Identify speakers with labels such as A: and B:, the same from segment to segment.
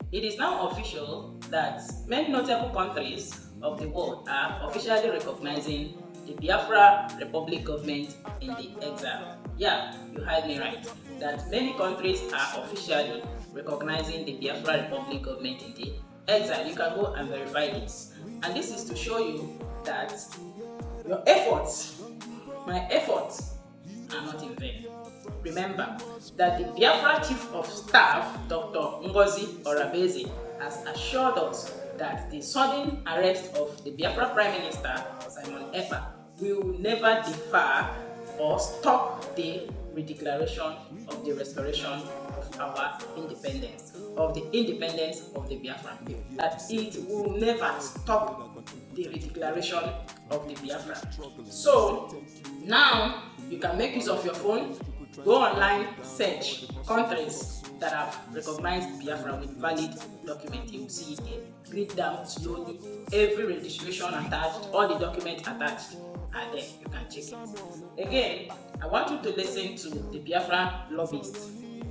A: It is now official that many notable countries of the world are officially recognizing the Biafra Republic government in the exile. Yeah, you heard me right. That many countries are officially recognizing the Biafra Republic government in the exile. You can go and verify this. And this is to show you that your efforts, my efforts, are not in vain. Remember that the Biafra Chief of Staff, Dr. Ngozi Orabeze, has assured us that the sudden arrest of the Biafra Prime Minister, Simon Ekpa, will never defer or stop the redeclaration of the restoration of our independence, of the independence of the Biafran people. That it will never stop the redeclaration of the Biafra. So now you can make use of your phone, go online, search countries that have recognized Biafra with valid documents. You will see it here. Read down slowly. Every registration attached, all the documents attached are there. You can check it. Again, I want you to listen to the Biafra lobbyist,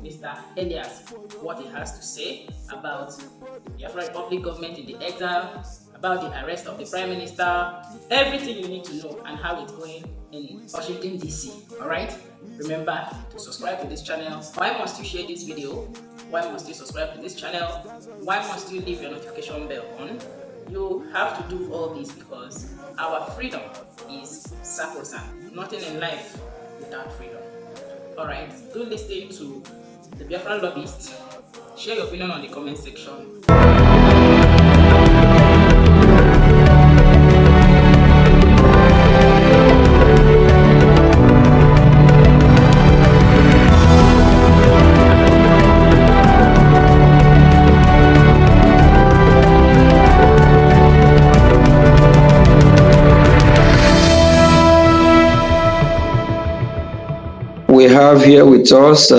A: Mr. Elias, what he has to say about the Biafra Republic government in the exile, about the arrest of the Prime Minister, everything you need to know and how it's going in Washington, D.C. Alright? Remember to subscribe to this channel. Why must you share this video? Why must you subscribe to this channel? Why must you leave your notification bell on? You have to do all this because our freedom is sacrosanct. Nothing in life without freedom. Alright, do listen to the Biafran lobbyist. Share your opinion on the comment section.
B: We have here with us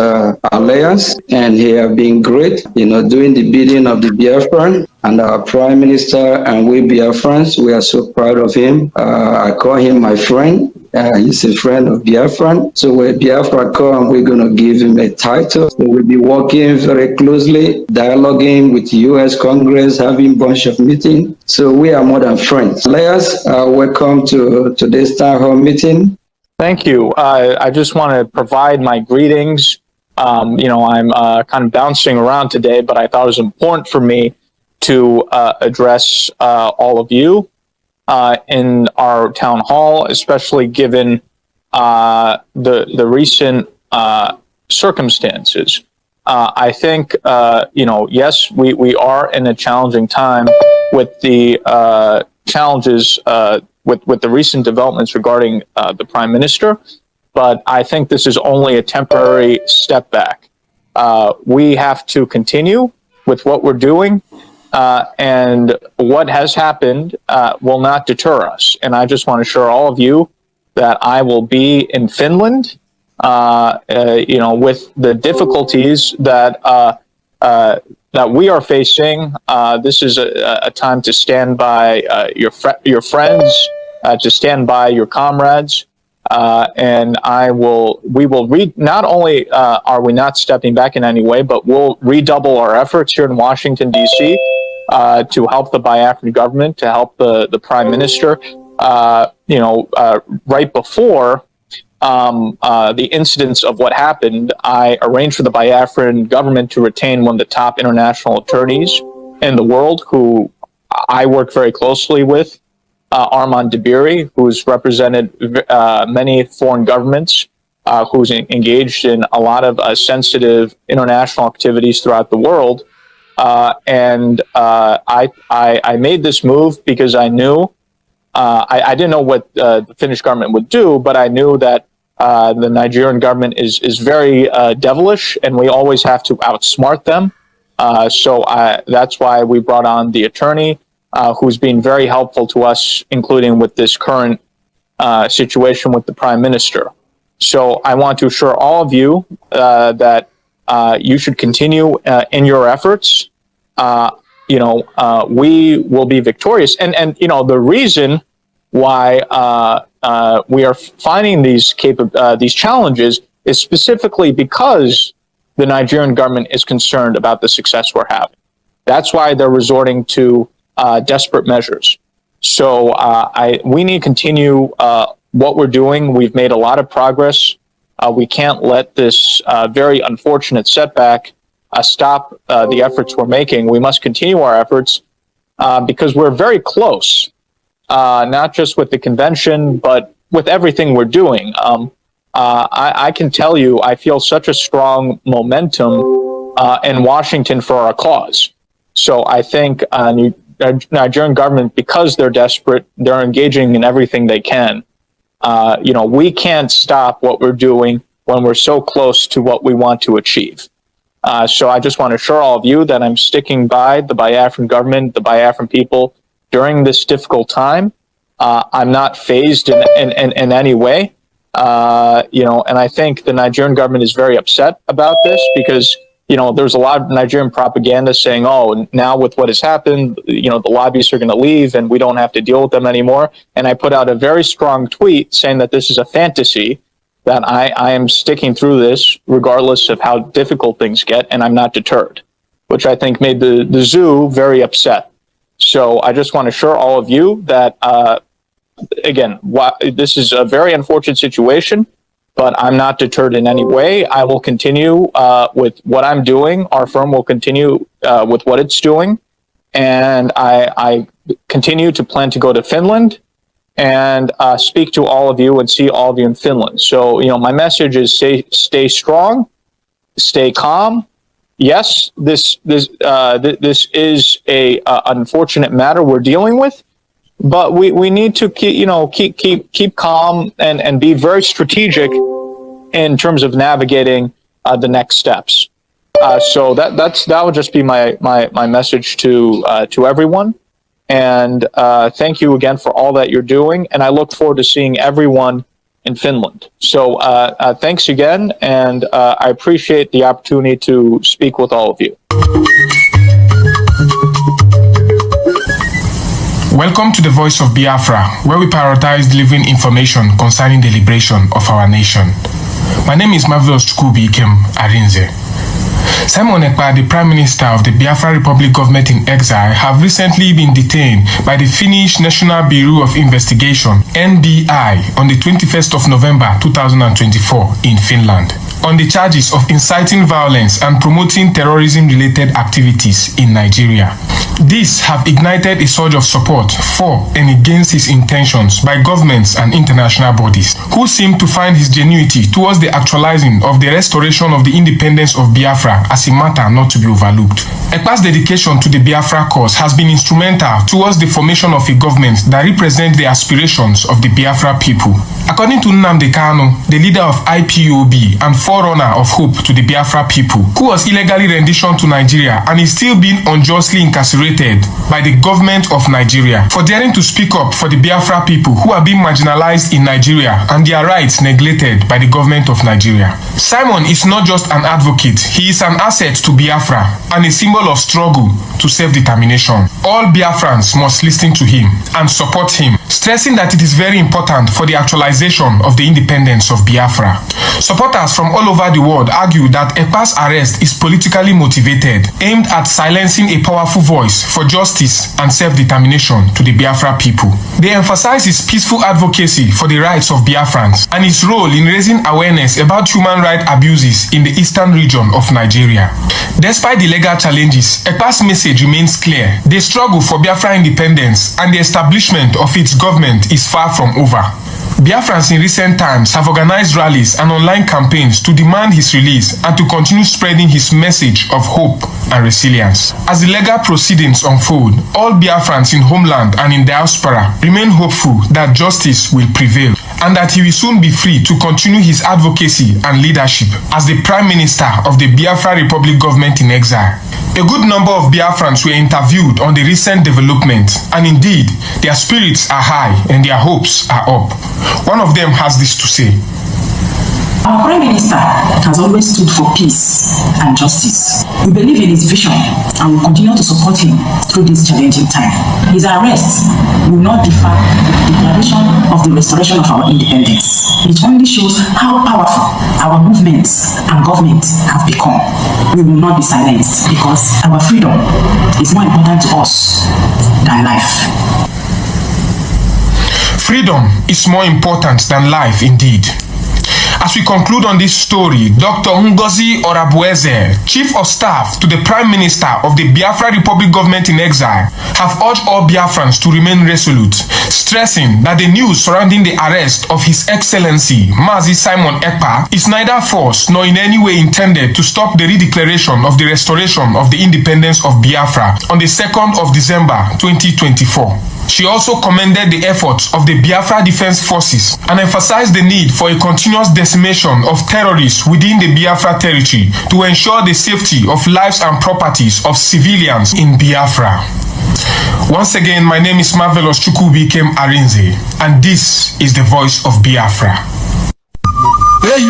B: Elias, and he has been great, doing the bidding of the Biafran and our Prime Minister, and we Biafrans, we are so proud of him. I call him my friend. He's a friend of Biafran. So when Biafra come, we're going to give him a title. So we'll be working very closely, dialoguing with the U.S. Congress, having a bunch of meetings. So we are more than friends. Elias, welcome to today's town hall meeting.
C: Thank you. I just want to provide my greetings. I'm kind of bouncing around today, but I thought it was important for me to address all of you in our town hall, especially given the recent circumstances. I think, yes, we are in a challenging time with the challenges with the recent developments regarding the Prime Minister, but I think this is only a temporary step back. We have to continue with what we're doing, and what has happened will not deter us. And I just want to assure all of you that I will be in Finland, with the difficulties that we are facing. This is a time to stand by your friends, to stand by your comrades, and we will not only are we not stepping back in any way, but we'll redouble our efforts here in Washington, D.C. To help the Biafran government, to help the Prime Minister. Right before the incidents of what happened, I arranged for the Biafran government to retain one of the top international attorneys in the world, who I work very closely with, Armand Dabiri, who's represented many foreign governments, who's engaged in a lot of sensitive international activities throughout the world. And I made this move because I knew, I didn't know what the Finnish government would do, but I knew that the Nigerian government is very devilish, and we always have to outsmart them. So that's why we brought on the attorney, who's been very helpful to us, including with this current situation with the Prime Minister. So I want to assure all of you that you should continue in your efforts. We will be victorious. And the reason why we are finding these challenges is specifically because the Nigerian government is concerned about the success we're having. That's why they're resorting to desperate measures. So we need to continue what we're doing. We've made a lot of progress. We can't let this very unfortunate setback stop the efforts we're making. We must continue our efforts because we're very close, not just with the convention, but with everything we're doing. I can tell you, I feel such a strong momentum in Washington for our cause. So I think the Nigerian government, because they're desperate, they're engaging in everything they can. We can't stop what we're doing when we're so close to what we want to achieve. So I just want to assure all of you that I'm sticking by the Biafran government, the Biafran people during this difficult time. I'm not phased in any way. And I think the Nigerian government is very upset about this because, there's a lot of Nigerian propaganda saying, oh, now with what has happened, the lobbyists are going to leave and we don't have to deal with them anymore. And I put out a very strong tweet saying that this is a fantasy, that I am sticking through this regardless of how difficult things get, and I'm not deterred, which I think made the zoo very upset. So I just want to assure all of you that, again, this is a very unfortunate situation, but I'm not deterred in any way. I will continue with what I'm doing. Our firm will continue with what it's doing. And I continue to plan to go to Finland and speak to all of you and see all of you in Finland. So, my message is stay strong, stay calm. Yes, this is a unfortunate matter we're dealing with, but we need to keep calm and be very strategic in terms of navigating the next steps. So that would just be my message to everyone. And thank you again for all that you're doing. And I look forward to seeing everyone in Finland. So thanks again, and I appreciate the opportunity to speak with all of you.
D: Welcome to the Voice of Biafra, where we prioritize delivering information concerning the liberation of our nation. My name is Marvelous Chukwubi Ikem Arinze. Simon Ekpa, the Prime Minister of the Biafra Republic government in exile, have recently been detained by the Finnish National Bureau of Investigation, NBI, on the 21st of November 2024 in Finland, on the charges of inciting violence and promoting terrorism-related activities in Nigeria. These have ignited a surge of support for and against his intentions by governments and international bodies, who seem to find his genuity towards the actualizing of the restoration of the independence of Biafra as a matter not to be overlooked. Ekpa's dedication to the Biafra cause has been instrumental towards the formation of a government that represents the aspirations of the Biafra people. According to Nnamdi Kanu, the leader of IPOB and forerunner of hope to the Biafra people, who was illegally renditioned to Nigeria and is still being unjustly incarcerated by the government of Nigeria for daring to speak up for the Biafra people who are being marginalized in Nigeria and their rights neglected by the government of Nigeria. Simon is not just an advocate, he is an asset to Biafra and a symbol of struggle to self-determination. All Biafrans must listen to him and support him, stressing that it is very important for the actualization of the independence of Biafra. Supporters from all over the world argue that Ekpa's arrest is politically motivated, aimed at silencing a powerful voice for justice and self-determination to the Biafra people. They emphasize his peaceful advocacy for the rights of Biafrans and his role in raising awareness about human rights abuses in the eastern region of Nigeria. Despite the legal challenges, Ekpa's message remains clear. The struggle for Biafra independence and the establishment of its government is far from over. Biafrans in recent times have organized rallies and online campaigns to demand his release and to continue spreading his message of hope and resilience. As the legal proceedings unfold, all Biafrans in homeland and in diaspora remain hopeful that justice will prevail and that he will soon be free to continue his advocacy and leadership as the Prime Minister of the Biafra Republic government in exile. A good number of Biafrans were interviewed on the recent development, and indeed, their spirits are high and their hopes are up. One of them has this to say.
A: Our Prime Minister has always stood for peace and justice. We believe in his vision and will continue to support him through this challenging time. His arrest will not defer the declaration of the restoration of our independence. It only shows how powerful our movements and government have become. We will not be silenced because our freedom is more important to us than life.
D: Freedom is more important than life indeed. As we conclude on this story, Dr. Ngozi Orabueze, Chief of Staff to the Prime Minister of the Biafra Republic Government in Exile, have urged all Biafrans to remain resolute, stressing that the news surrounding the arrest of His Excellency Mazi Simon Ekpa is neither forced nor in any way intended to stop the redeclaration of the restoration of the independence of Biafra on the 2nd of December 2024. She also commended the efforts of the Biafra Defense Forces and emphasized the need for a continuous decimation of terrorists within the Biafra territory to ensure the safety of lives and properties of civilians in Biafra. Once again, my name is Marvelous Chukwubikem Arinze, and this is the voice of Biafra.
E: Hey,